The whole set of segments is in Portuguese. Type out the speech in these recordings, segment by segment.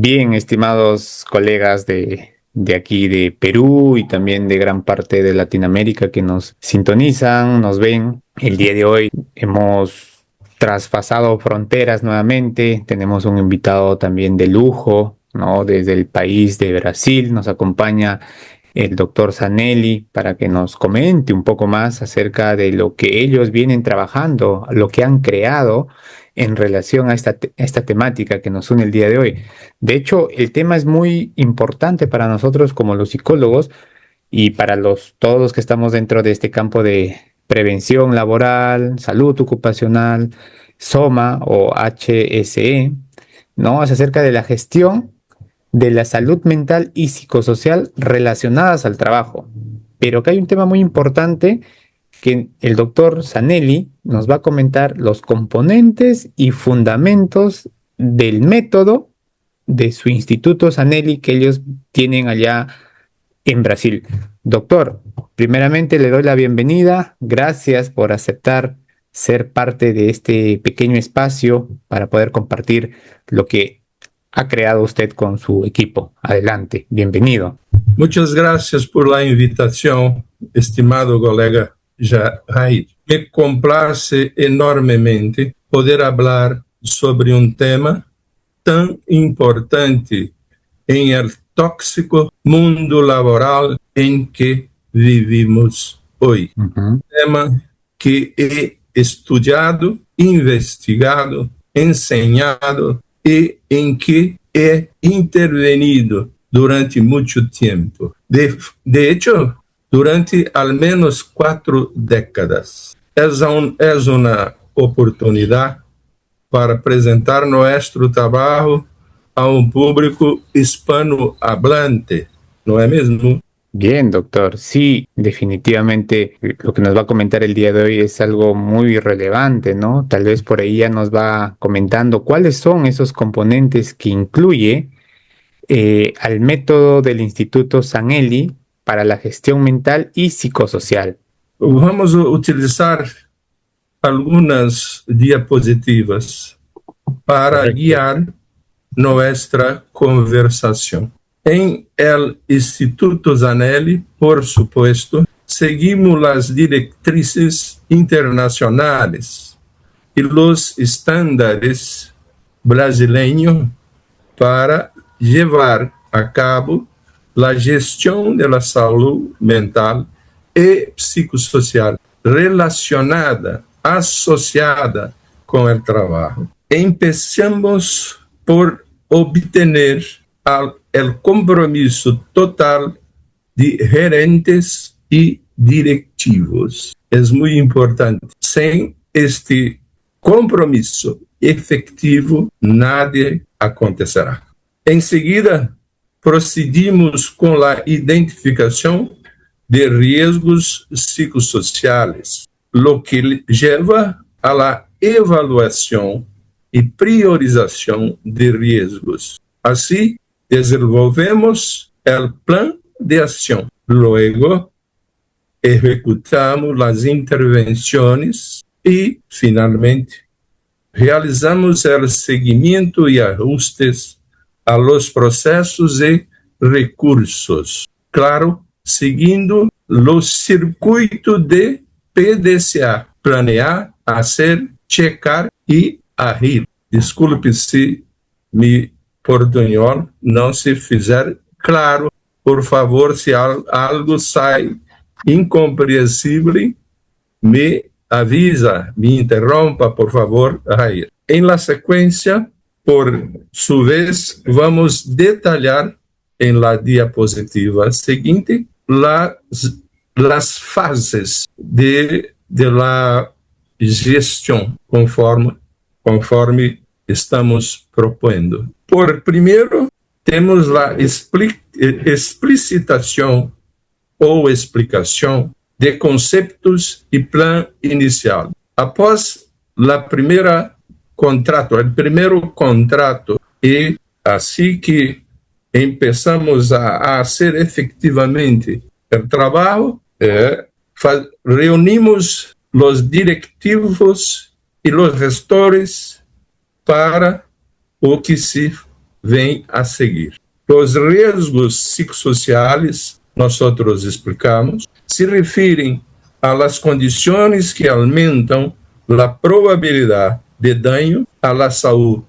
Bien, estimados colegas de aquí de Perú y también de gran parte de Latinoamérica que nos sintonizan, nos ven. El día de hoy hemos traspasado fronteras nuevamente. Tenemos un invitado también de lujo, ¿no? Desde el país de Brasil nos acompaña el doctor Zanelli para que nos comente un poco más acerca de lo que ellos vienen trabajando, lo que han creado en relación a esta temática que nos une el día de hoy. De hecho, el tema es muy importante para nosotros como los psicólogos y para todos los que estamos dentro de este campo de prevención laboral, salud ocupacional, SOMA o HSE, ¿no? Es acerca de la gestión de la salud mental y psicosocial relacionadas al trabajo. Pero que hay un tema muy importante que el doctor Zanelli nos va a comentar los componentes y fundamentos del método de su Instituto Zanelli que ellos tienen allá en Brasil. Doctor, primeramente le doy la bienvenida. Gracias por aceptar ser parte de este pequeño espacio para poder compartir lo que ha creado usted con su equipo. Adelante, bienvenido. Muchas gracias por la invitación, estimado colega Jair. Me complace enormemente poder hablar sobre un tema tan importante en el tóxico mundo laboral en que vivimos hoy. Tema que he estudiado, investigado, enseñado e em que he intervenido durante mucho tiempo. De hecho, durante al menos 4 décadas. Es una oportunidad para apresentar nuestro trabajo a un público hispanohablante, ¿no es mismo? Bien, doctor. Sí, definitivamente lo que nos va a comentar el día de hoy es algo muy relevante, ¿no? Tal vez por ahí ya nos va comentando cuáles son esos componentes que incluye al método del Instituto Zanelli para la gestión mental y psicosocial. Vamos a utilizar algunas diapositivas para guiar nuestra conversación. En el Instituto Zanelli, por supuesto, seguimos las directrices internacionales y los estándares brasileños para llevar a cabo la gestión de la salud mental y psicosocial relacionada, asociada con el trabajo. Empezamos por obtener el compromiso total de gerentes y directivos. Es muy importante. Sin este compromiso efectivo, nada acontecerá. Enseguida, procedimos con la identificación de riesgos psicossociales, lo que lleva a la evaluación y priorización de riesgos. Así, desenvolvemos el plan de acción. Luego, ejecutamos las intervenciones y, finalmente, realizamos el seguimiento y ajustes a los procesos y recursos. Claro, siguiendo los circuitos de PDCA, planear, hacer, checar y agir. Desculpe se mi portunhol não se fizer claro. Por favor, se algo sai incompreensível, me avisa, me interrompa, por favor, Jair. En la secuencia, por su vez, vamos detallar en la diapositiva seguinte las fases de la gestión conforme estamos proponiendo. Por primero, temos la explicitación ou explicação de conceptos e plan inicial. Após o primeiro contrato, e assim que empezamos a hacer efectivamente o trabalho, reunimos os directivos e os gestores para o que se vem a seguir. Os riscos psicossociais, nós explicamos, se referem às condições que aumentam a probabilidade de dano à saúde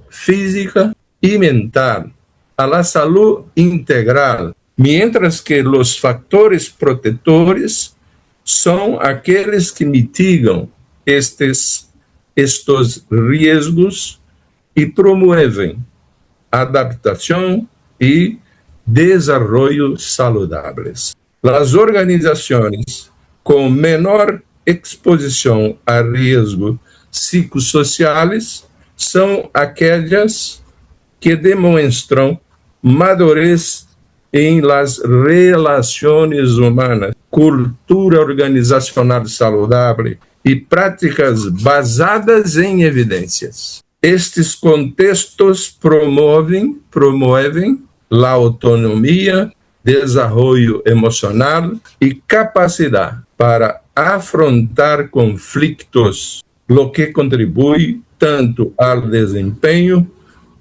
física e mental, à saúde integral, mientras que os fatores protetores são aqueles que mitigam estes riscos e promovem adaptação e desenvolvimento saudáveis. As organizações com menor exposição a riscos psicossociais são aquelas que demonstram madurez em las relações humanas, cultura organizacional saudável e práticas basadas em evidências. Estes contextos promovem a autonomia, desenvolvimento emocional e capacidade para afrontar conflitos, lo que contribui tanto ao desempenho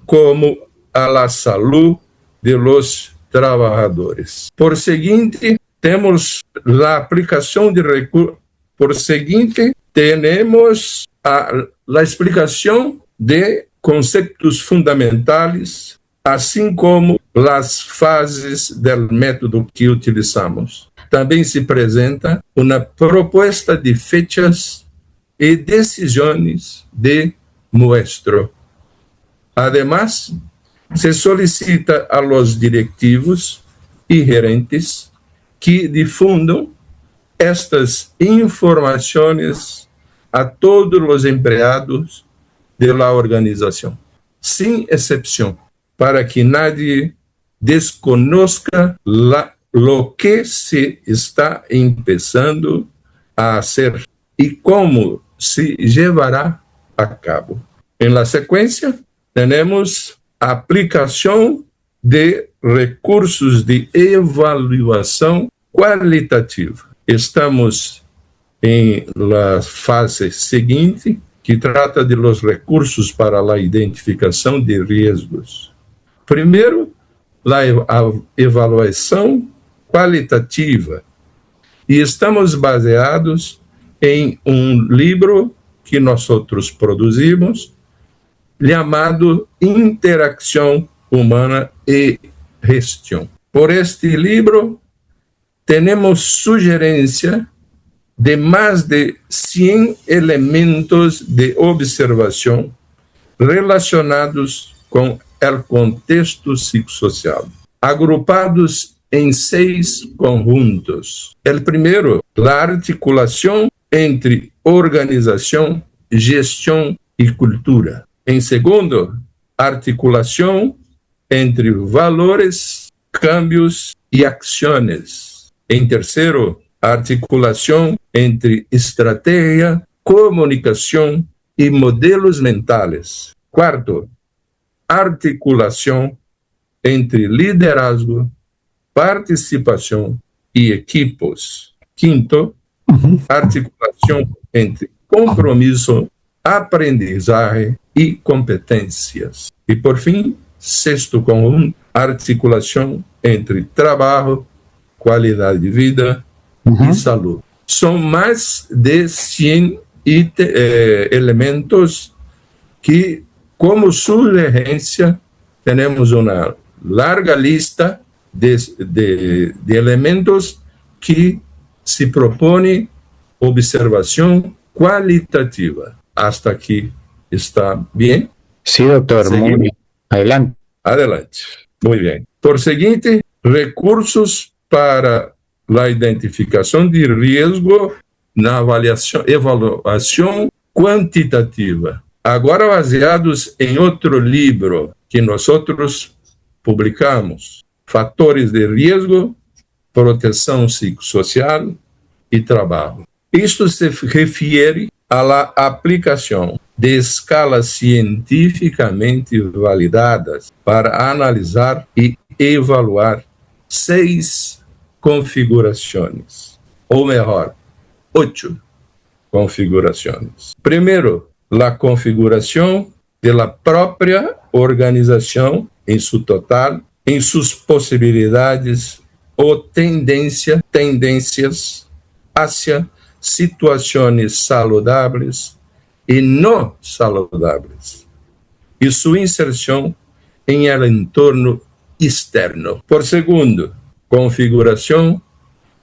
como à saúde de los trabalhadores. Por seguinte, temos a aplicação de recursos. Por seguinte, temos a explicação de conceitos fundamentais, assim como as fases do método que utilizamos. Também se apresenta uma proposta de fechas e decisões de muestro. Además, se solicita a los directivos e gerentes que difundam estas informações a todos os empregados da organização, sem exceção, para que nadie desconozca lo que se está empezando a hacer e como se llevará a cabo. Em la sequência, temos a aplicação de recursos de avaliação qualitativa. Estamos em la fase seguinte, que trata de los recursos para a identificação de riscos. Primeiro, a avaliação qualitativa. E estamos baseados em livro que nós produzimos, chamado Interação Humana e Gestão. Por este livro, temos sugerência de mais de 100 elementos de observação relacionados com o contexto psicossocial, agrupados em 6 conjuntos. O primeiro, a articulação entre organização, gestão e cultura. Em segundo, articulação entre valores, cambios e ações. Em terceiro, articulação entre estratégia, comunicação e modelos mentais. Quarto, articulação entre liderazgo, participação e equipos. Quinto, articulação entre compromisso, aprendizagem e competências. E, por fim, sexto conjunto, articulação entre trabalho, qualidade de vida e saúde. São mais de 100 elementos que, como sugerência, temos uma larga lista de elementos que se propõe observação qualitativa. Hasta aqui está bem? Sí, doctor, Seguimos. muy bien. Adelante. Adelante. Muy bien. Por seguinte, recursos para a identificação de risco na avaliação quantitativa. Agora baseados em outro livro que nós publicamos, Fatores de Risco, Proteção Psicossocial e Trabalho. Isto se refere à aplicação de escalas cientificamente validadas para analisar e evaluar 6 configurações, ou melhor, 8 configurações. Primeiro, a configuração da própria organização em seu total, em suas possibilidades ou tendências hacia situações saludáveis e não saludáveis, e sua inserção em el entorno externo. Por segundo, configuração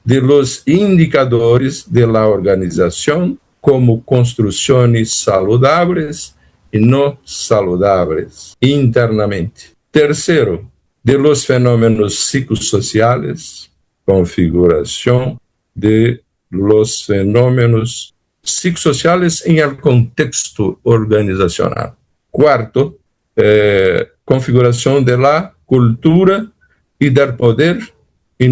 de los indicadores de la organização como construções saludáveis e não saludáveis internamente. Terceiro, de los fenômenos psicossociais, configuração de los fenômenos psicossociais em el contexto organizacional. Quarto, configuração de la cultura e del poder em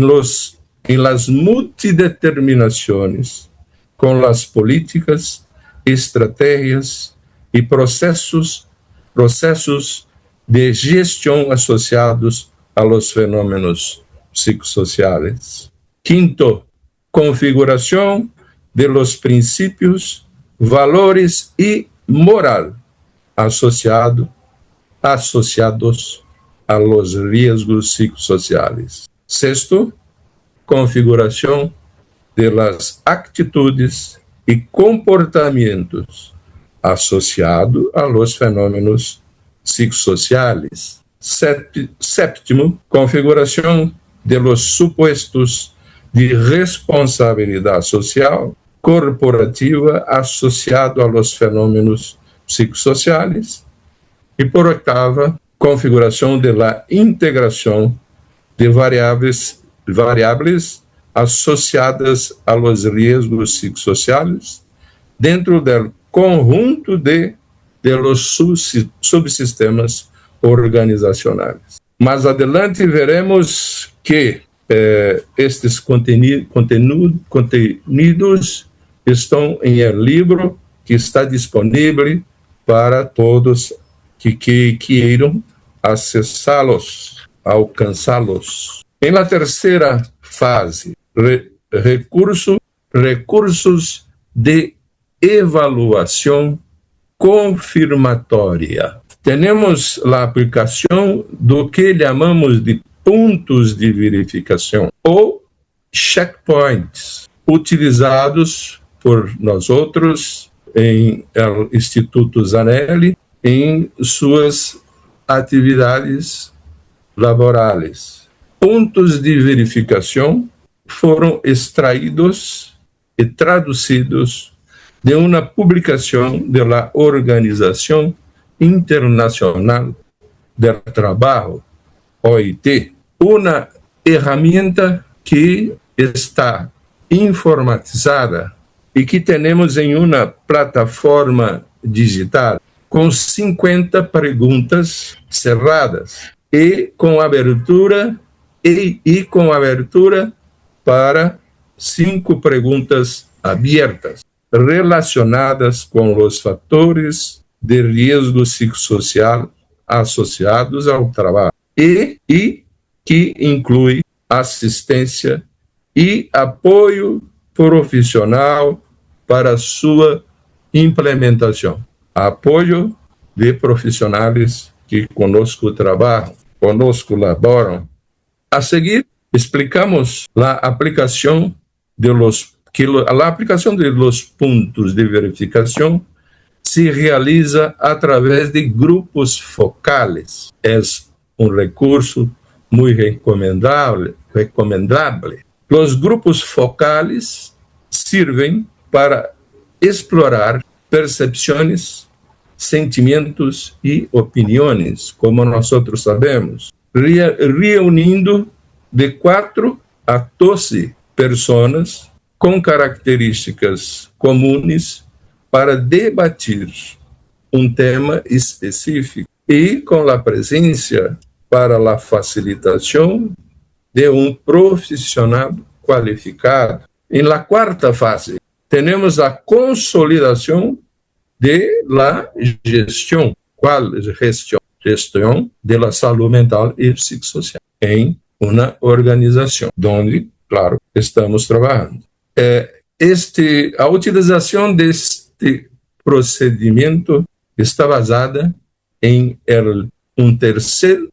las multideterminações com las políticas, estratégias e processos de gestão associados a los fenômenos psicossociais. Quinto, configuração de los princípios, valores e moral associados a los riesgos psicossociais. Sexto, configuração de las atitudes e comportamentos associados a los fenômenos psicossociais. Sétimo, configuração de los supostos de responsabilidade social corporativa associado a los fenômenos psicossociais. E por oitava, configuração de la integração de variáveis associadas a los riesgos psicossociais dentro do conjunto de los subsistemas organizacionais. Mais adelante veremos que estes contenidos estão em el livro que está disponível para todos que queiram acessá-los, alcançá-los. Em la terceira fase, recursos de avaliação confirmatória. Temos a aplicação do que chamamos de pontos de verificação ou checkpoints, utilizados por nós outros em Instituto Zanelli em suas atividades laborais. Pontos de verificação foram extraídos e traduzidos de uma publicação da Organização Internacional do Trabalho, OIT, uma ferramenta que está informatizada e que temos em uma plataforma digital com 50 perguntas cerradas e com abertura para 5 perguntas abertas relacionadas com os fatores de risco psicossocial associados ao trabalho e que inclui assistência e apoio profissional para sua implementação. Apoio de profissionais que conosco trabalham, conosco laboram. A seguir, explicamos a aplicação de los pontos de verificação se realiza através de grupos focales. É recurso muito recomendável. Os grupos focales servem para explorar percepções, sentimentos e opiniões, como nós sabemos, reunindo de 4 a 12 pessoas com características comuns para debater um tema específico e com a presença para a facilitação de um profissional qualificado. Em la quarta fase, temos a consolidação de la gestão. Qual gestão de la saúde mental e psicossocial em uma organização, onde, claro, estamos trabalhando. A utilização deste procedimento está basada em um terceiro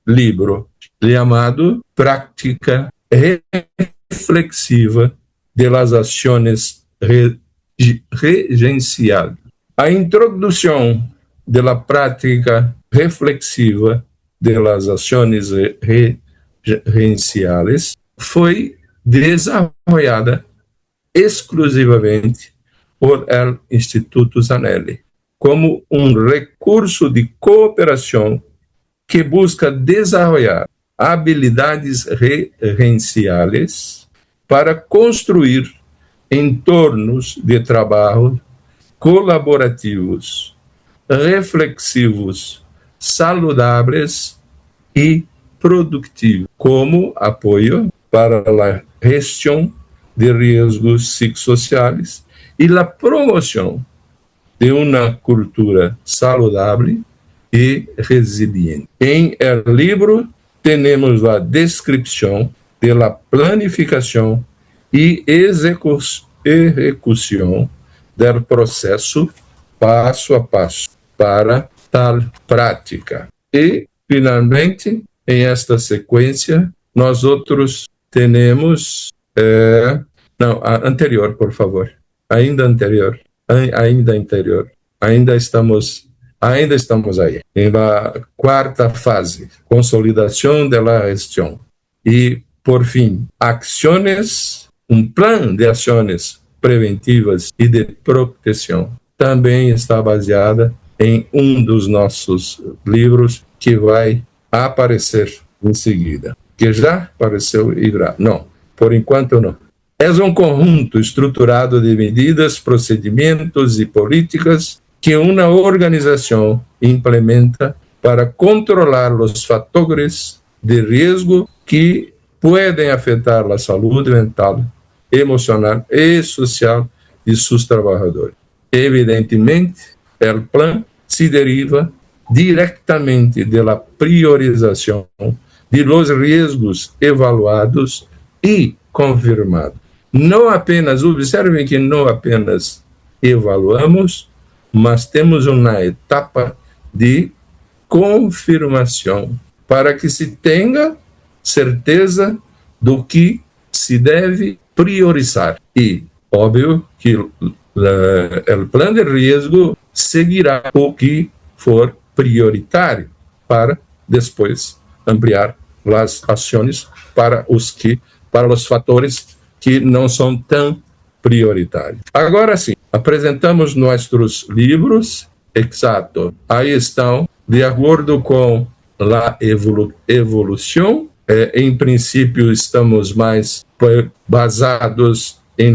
livro chamado Prática Reflexiva de las Ações Regenciais. A introdução da prática reflexiva de las Ações Regenciais foi desenvolvida exclusivamente por el Instituto Zanelli, como um recurso de cooperação que busca desenvolver habilidades regenciais para construir entornos de trabalho colaborativos, reflexivos, saudáveis e produtivos, como apoio para a gestão de riscos psicossociais e a promoção de uma cultura saudável e resiliente. Em el livro temos a descrição da planificação e execução do processo passo a passo para tal prática. E, finalmente, em esta sequência, nós outros temos... anterior, por favor. Ainda anterior. Ainda estamos aí. Em la quarta fase, consolidação da gestão. E, por fim, ações, plano de ações preventivas e de proteção. Também está baseada em dos nossos livros que vai aparecer em seguida. Que já apareceu e irá. Não, por enquanto não. É um conjunto estruturado de medidas, procedimentos e políticas que uma organização implementa para controlar os fatores de risco que podem afetar a saúde mental, emocional e social de seus trabalhadores. Evidentemente, o plano se deriva diretamente da priorização de los riscos evaluados e confirmados. Não apenas, observem que não apenas evaluamos, mas temos uma etapa de confirmação para que se tenha certeza do que se deve priorizar. E, óbvio, que o plano de risco seguirá o que for prioritário para depois ampliar as ações para os fatores que não são tão prioritários. Agora sim, apresentamos nossos livros. Exato. Aí estão, de acordo com a evolução. Em princípio, estamos mais basados em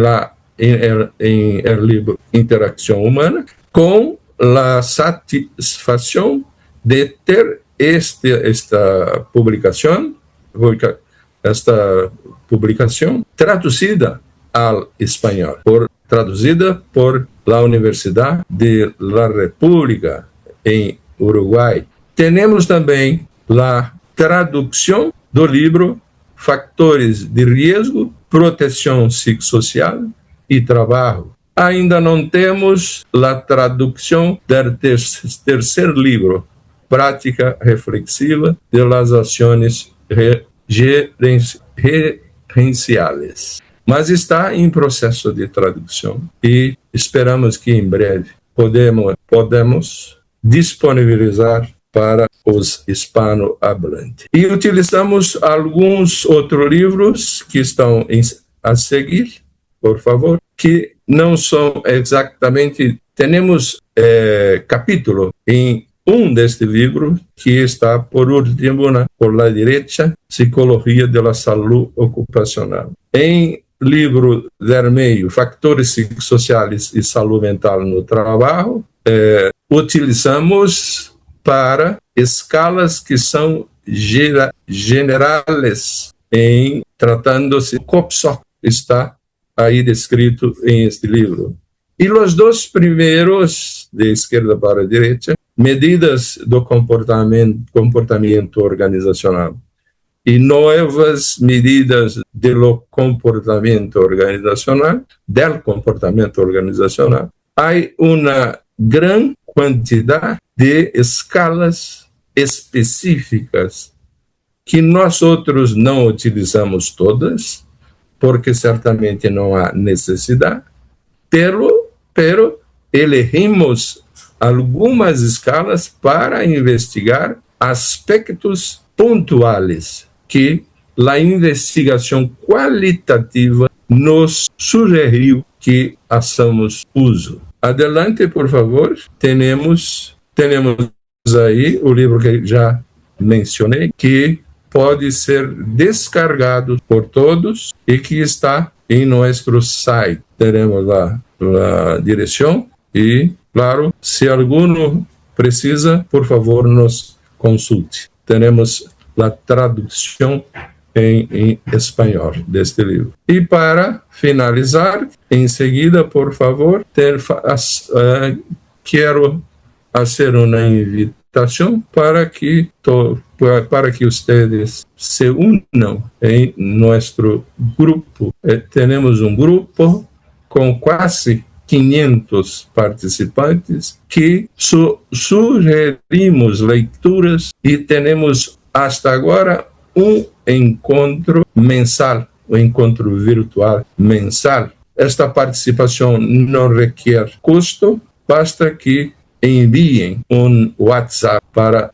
livro Interação Humana, com a satisfação de ter esta publicação traduzida ao espanhol, traduzida por la Universidade de la República em Uruguai. Temos também a tradução do livro Fatores de Risco, Proteção Psicossocial e Trabalho. Ainda não temos a tradução do terceiro livro, Prática Reflexiva de las Ações Regenciais. Mas está em processo de tradução e esperamos que em breve podemos disponibilizar para os hispanohablantes. E utilizamos alguns outros livros que estão a seguir, por favor, que não são exatamente... Temos capítulo em deste livro que está por último, por la direita, Psicologia da Saúde Ocupacional. Em livro vermelho, Fatores Psicossociais e Saúde Mental no Trabalho, utilizamos para escalas que são generais, em tratando-se COPSOC, está aí descrito em este livro. E os dois primeiros, de esquerda para a direita, medidas do comportamento organizacional e novas medidas do comportamento organizacional, há uma grande quantidade de escalas específicas que nós outros não utilizamos todas, porque certamente não há necessidade, pero elegimos algumas escalas para investigar aspectos pontuais que a investigação qualitativa nos sugeriu que façamos uso. Adelante, por favor. Temos aí o livro que já mencionei, que pode ser descargado por todos e que está em nosso site. Teremos lá a direção e, claro, se alguno precisa, por favor, nos consulte. Teremos a tradução em espanhol deste livro. E para finalizar, em seguida, por favor, quero fazer uma invitação para que vocês se unam em nosso grupo. Temos um grupo com quase 500 participantes que sugerimos leituras e temos hasta agora um encontro mensal, um encontro virtual mensal. Esta participação não requer custo, basta que enviem um WhatsApp para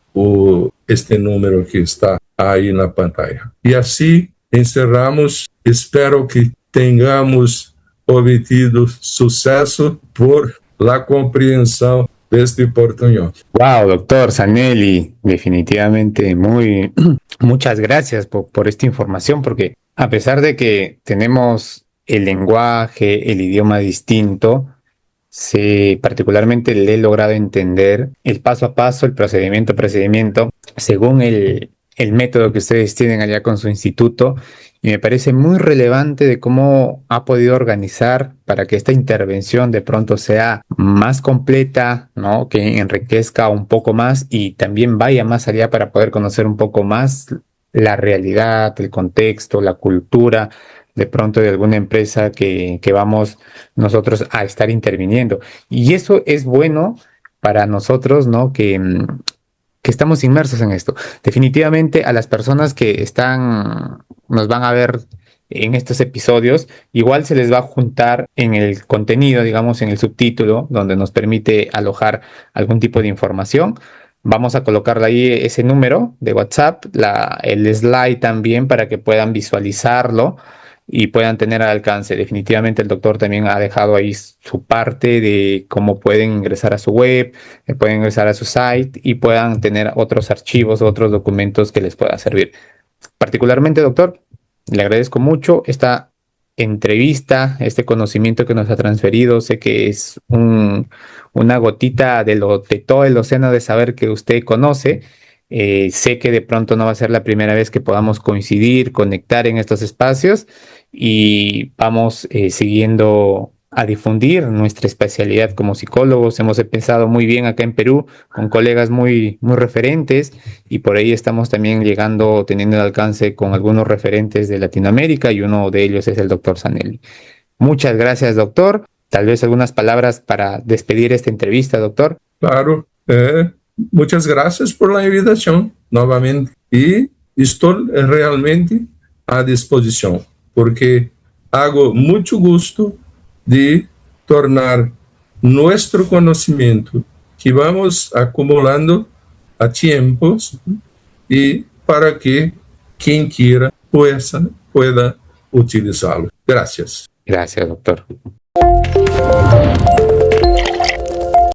este número que está aí na pantalla. E assim encerramos. Espero que tenhamos obtido sucesso por la compreensão deste portuñol. Wow, doctor Zanelli, definitivamente muchas gracias por esta información, porque a pesar de que tenemos el lenguaje, el idioma distinto, particularmente le he logrado entender el paso a paso, el procedimiento, según el método que ustedes tienen allá con su instituto, y me parece muy relevante de cómo ha podido organizar para que esta intervención de pronto sea más completa, ¿no? Que enriquezca un poco más y también vaya más allá para poder conocer un poco más la realidad, el contexto, la cultura, de pronto de alguna empresa que vamos nosotros a estar interviniendo. Y eso es bueno para nosotros, ¿no? Que estamos inmersos en esto. Definitivamente a las personas que nos van a ver en estos episodios, igual se les va a juntar en el contenido, digamos, en el subtítulo, donde nos permite alojar algún tipo de información. Vamos a colocarle ahí ese número de WhatsApp, el slide también para que puedan visualizarlo y puedan tener al alcance. Definitivamente el doctor también ha dejado ahí su parte de cómo pueden ingresar a su web, pueden ingresar a su site y puedan tener otros archivos, otros documentos que les puedan servir. Particularmente, doctor, le agradezco mucho esta entrevista, este conocimiento que nos ha transferido. Sé que es una gotita de todo el océano de saber que usted conoce. Sé que de pronto no va a ser la primera vez que podamos coincidir, conectar en estos espacios y vamos siguiendo a difundir nuestra especialidad como psicólogos. Hemos empezado muy bien acá en Perú con colegas muy referentes y por ahí estamos también teniendo el alcance con algunos referentes de Latinoamérica y uno de ellos es el doctor Zanelli. Muchas gracias, doctor. Tal vez algunas palabras para despedir esta entrevista, doctor. Claro. Muchas gracias por la invitación nuevamente y estoy realmente a disposición porque hago mucho gusto de tornar nuestro conocimiento que vamos acumulando a tiempos y para que quien quiera pueda utilizarlo. Gracias. Gracias, doctor.